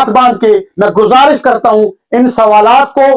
ہاتھ باندھ کے میں گزارش کرتا ہوں ان سوالات کو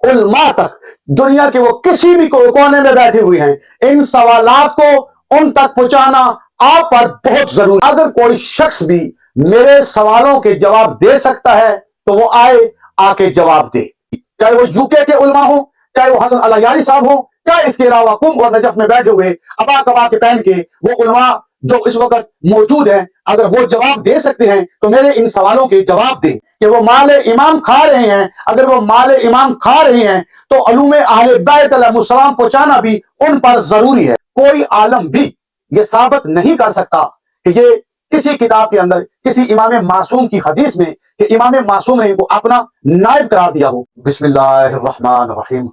علماء تک، دنیا کے وہ کسی بھی کونے میں بیٹھے ہوئے ہیں، ان سوالات کو ان تک پہنچانا آپ پر بہت ضروری۔ اگر کوئی شخص بھی میرے سوالوں کے جواب دے سکتا ہے تو وہ آئے، آ کے جواب دے، چاہے وہ یو کے علماء ہوں، چاہے وہ حسن العیاری صاحب ہوں، چاہے اس کے علاوہ قم اور نجف میں بیٹھے ہوئے ابا کبا کے پہن کے وہ علماء جو اس وقت موجود ہیں، اگر وہ جواب دے سکتے ہیں تو میرے ان سوالوں کے جواب دیں کہ وہ مال امام کھا رہے ہیں۔ اگر وہ مال امام کھا رہے ہیں تو علوم اہل بیت علیہ السلام پہنچانا بھی ان پر ضروری ہے۔ کوئی عالم بھی یہ ثابت نہیں کر سکتا کہ یہ کسی کتاب کے اندر کسی امام معصوم کی حدیث میں کہ امام معصوم نے ان کو اپنا نائب قرار دیا ہو۔ بسم اللہ الرحمن الرحیم۔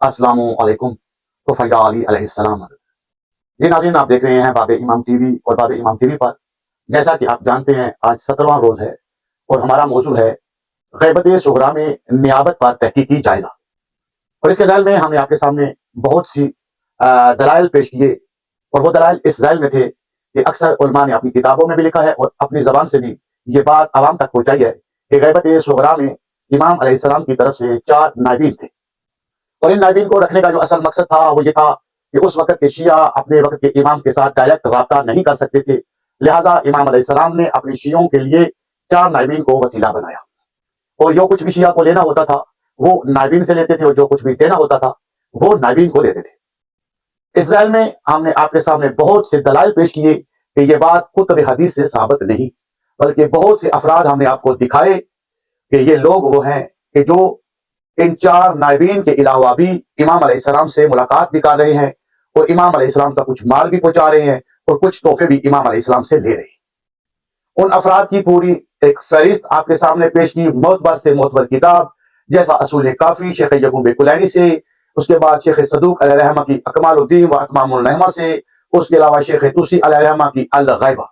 السلام علیکم طفیلیہ علی علیہ السلام۔ یہ ناظرین، آپ دیکھ رہے ہیں باب امام ٹی وی اور باب امام ٹی وی پر۔ جیسا کہ آپ جانتے ہیں آج 17واں روز ہے اور ہمارا موضوع ہے غیبت صغریٰ میں نیابت پر تحقیقی جائزہ، اور اس کے ذیل میں ہم نے آپ کے سامنے بہت سی دلائل پیش کیے، اور وہ دلائل اس ذیل میں تھے کہ اکثر علماء نے اپنی کتابوں میں بھی لکھا ہے اور اپنی زبان سے بھی یہ بات عوام تک پہنچائی ہے کہ غیبت صغریٰ میں امام علیہ السلام کی طرف سے 4 نائبین تھے، اور ان نائبین کو رکھنے کا جو اصل مقصد تھا وہ یہ تھا کہ اس وقت کے شیعہ اپنے وقت کے امام کے ساتھ ڈائریکٹ رابطہ نہیں کر سکتے تھے، لہذا امام علیہ السلام نے اپنے شیعوں کے لیے 4 نائبین کو وسیلہ بنایا، اور جو کچھ بھی شیعہ کو لینا ہوتا تھا وہ نائبین سے لیتے تھے، اور جو کچھ بھی دینا ہوتا تھا وہ نائبین کو دیتے تھے۔ اس ذیل میں ہم نے آپ کے سامنے بہت سے دلائل پیش کیے کہ یہ بات کتب حدیث سے ثابت نہیں، بلکہ بہت سے افراد ہم نے آپ کو دکھائے کہ یہ لوگ وہ ہیں کہ جو ان 4 نائبین کے علاوہ بھی امام علیہ السلام سے ملاقات بھی کر رہے ہیں، اور امام علیہ السلام کا کچھ مال بھی پہنچا رہے ہیں، اور کچھ تحفے بھی امام علیہ السلام سے لے رہے ہیں۔ ان افراد کی پوری ایک فہرست آپ کے سامنے پیش کی، معتبر سے معتبر کتاب جیسا اصول کافی شیخ یعقوب کلینی سے، اس کے بعد شیخ صدوق علیہ رحمہ کی اکمال الدین و اتمام الرحمہ سے، اس کے علاوہ شیخ طوسی علیہ رحمہ کی الغیبہ۔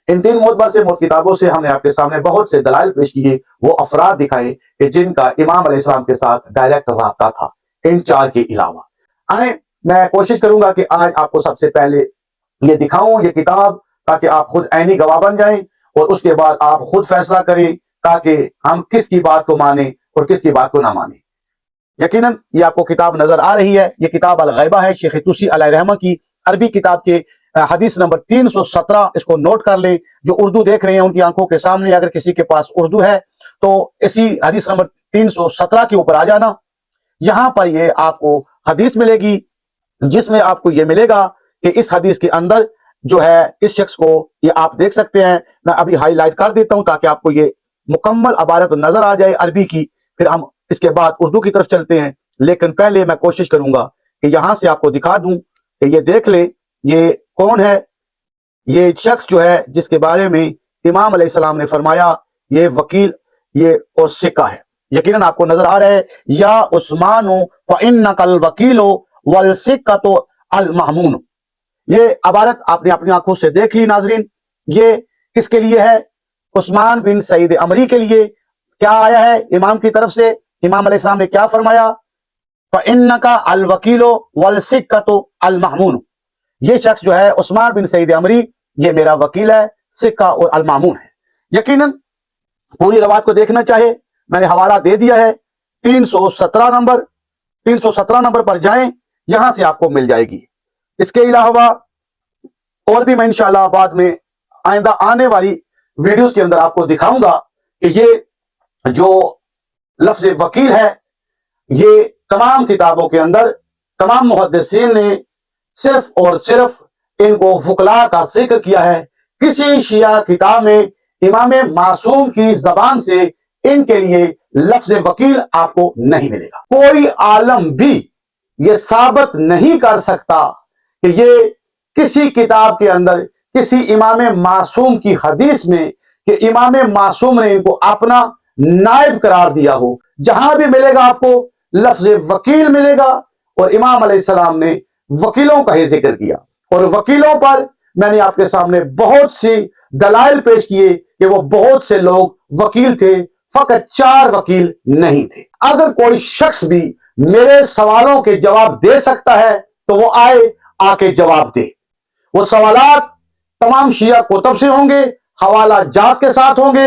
ان 3 معتبر سے معتبر کتابوں سے ہم نے آپ کے سامنے بہت سے دلائل پیش کیے، وہ افراد دکھائے کہ جن کا امام علیہ السلام کے ساتھ ڈائریکٹ رابطہ تھا، ان 4 کے علاوہ۔ میں کوشش کروں گا کہ آج آپ کو سب سے پہلے یہ دکھاؤں یہ کتاب، تاکہ آپ خود عینی گواہ بن جائیں، اور اس کے بعد آپ خود فیصلہ کریں تاکہ ہم کس کی بات کو مانیں اور کس کی بات کو نہ مانیں۔ یقیناً یہ آپ کو کتاب نظر آ رہی ہے، یہ کتاب الغیبہ ہے، شیخ طوسی علیہ رحمہ کی عربی کتاب کے حدیث نمبر 317، اس کو نوٹ کر لیں۔ جو اردو دیکھ رہے ہیں ان کی آنکھوں کے سامنے اگر کسی کے پاس اردو ہے تو اسی حدیث نمبر 317 کے اوپر آ جانا۔ یہاں پر یہ آپ کو حدیث ملے گی جس میں آپ کو یہ ملے گا کہ اس حدیث کے اندر جو ہے اس شخص کو، یہ آپ دیکھ سکتے ہیں، میں ابھی ہائی لائٹ کر دیتا ہوں تاکہ آپ کو یہ مکمل عبارت نظر آ جائے عربی کی، پھر ہم اس کے بعد اردو کی طرف چلتے ہیں۔ لیکن پہلے میں کوشش کروں گا کہ یہاں سے آپ کو دکھا دوں کہ یہ دیکھ لیں یہ کون ہے۔ یہ شخص جو ہے جس کے بارے میں امام علیہ السلام نے فرمایا یہ وکیل، یہ اور سکہ ہے، یقیناً آپ کو نظر آ رہا ہے، یا عثمان فإنک الوکیل والسکۃ المأمون۔ یہ عبارت آپ نے اپنی آنکھوں سے دیکھ لی ناظرین، یہ کس کے لیے ہے؟ عثمان بن سعید عمری کے لیے۔ کیا آیا ہے امام کی طرف سے؟ امام علیہ السلام نے کیا فرمایا؟ فإنک الوکیل والسکۃ المأمون۔ یہ شخص جو ہے عثمان بن سعید عمری، یہ میرا وکیل ہے، سکہ اور المأمون ہے۔ یقیناً پوری روایت کو دیکھنا چاہے میں نے حوالہ دے دیا ہے، 317 نمبر پر جائیں، یہاں سے آپ کو مل جائے گی۔ اس کے علاوہ اور بھی میں انشاءاللہ بعد میں آئندہ آنے والی ویڈیوز کے اندر آپ کو دکھاؤں گا کہ یہ جو لفظ وکیل ہے، یہ تمام کتابوں کے اندر تمام محدثین نے صرف اور صرف ان کو وکلاء کا ذکر کیا ہے۔ کسی شیعہ کتاب میں امام معصوم کی زبان سے ان کے لیے لفظ وکیل آپ کو نہیں ملے گا۔ کوئی عالم بھی یہ ثابت نہیں کر سکتا کہ یہ کسی کتاب کے اندر کسی امام معصوم کی حدیث میں کہ امام معصوم نے ان کو اپنا نائب قرار دیا ہو۔ جہاں بھی ملے گا آپ کو لفظ وکیل ملے گا، اور امام علیہ السلام نے وکیلوں کا ہی ذکر کیا، اور وکیلوں پر میں نے آپ کے سامنے بہت سی دلائل پیش کیے کہ وہ بہت سے لوگ وکیل تھے، فقط 4 وکیل نہیں تھے۔ اگر کوئی شخص بھی میرے سوالوں کے جواب دے سکتا ہے تو وہ آئے، آ کے جواب دے۔ وہ سوالات تمام شیعہ کتب سے ہوں گے، حوالہ جات کے ساتھ ہوں گے،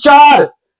4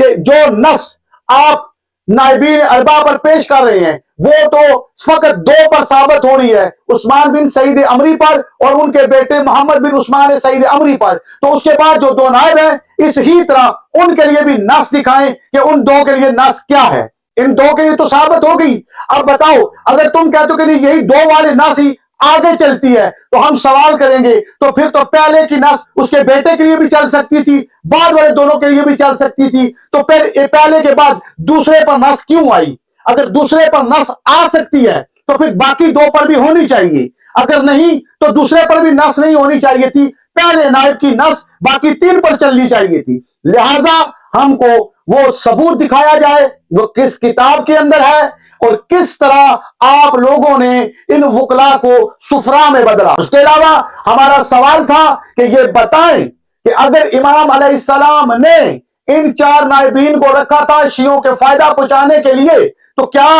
کہ جو نص آپ نائبین اربا پر پیش کر رہے ہیں وہ تو فقط دو پر ثابت ہو رہی ہے، عثمان بن سعید عمری پر اور ان کے بیٹے محمد بن عثمان سعید عمری پر۔ تو اس کے بعد جو دو نائب ہیں اس ہی طرح ان کے لیے بھی نص دکھائیں کہ ان دو کے لیے نص کیا ہے، ان دو کے لیے تو ثابت ہو گئی۔ اب بتاؤ اگر تم کہتے ہو کہ نہیں یہی دو والے نص ہی آگے چلتی ہے تو ہم سوال کریں گے تو پھر تو پہلے کی نص اس کے بیٹے کے لیے بھی چل سکتی تھی، بعد والے دونوں کے لیے بھی چل سکتی تھی، تو پھر پہلے کے بعد دوسرے پر نص کیوں آئی؟ اگر دوسرے پر نص آ سکتی ہے تو پھر باقی دو پر بھی ہونی چاہیے، اگر نہیں تو دوسرے پر بھی نص نہیں ہونی چاہیے تھی، پہلے نائب کی نص باقی تین پر چلنی چاہیے تھی۔ لہذا ہم کو وہ ثبوت دکھایا جائے وہ کس کتاب کے اندر ہے اور کس طرح آپ لوگوں نے ان وکلا کو سفرا میں بدلا۔ اس کے علاوہ ہمارا سوال تھا کہ یہ بتائیں کہ اگر امام علیہ السلام نے ان چار نائبین کو رکھا تھا شیعوں کے فائدہ پہنچانے کے لیے تو کیا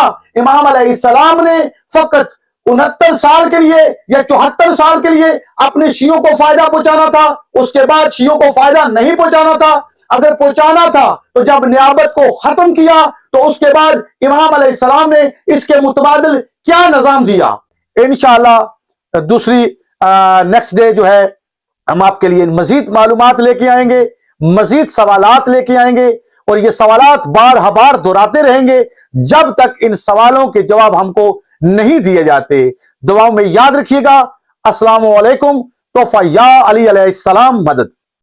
امام علیہ السلام نے فقط 69 سال کے لیے یا 74 سال کے لیے اپنے شیعوں کو فائدہ پہنچانا تھا، اس کے بعد شیعوں کو فائدہ نہیں پہنچانا تھا؟ اگر پہنچانا تھا تو جب نیابت کو ختم کیا تو اس کے بعد امام علیہ السلام نے اس کے متبادل کیا نظام دیا؟ انشاءاللہ دوسری نیکسٹ ڈے جو ہے ہم آپ کے لیے مزید معلومات لے کے آئیں گے، مزید سوالات لے کے آئیں گے اور یہ سوالات بار بار دہراتے رہیں گے جب تک ان سوالوں کے جواب ہم کو نہیں دیے جاتے۔ دعاؤں میں یاد رکھیے گا۔ السلام علیکم۔ توفیٰ یا علی علیہ السلام مدد۔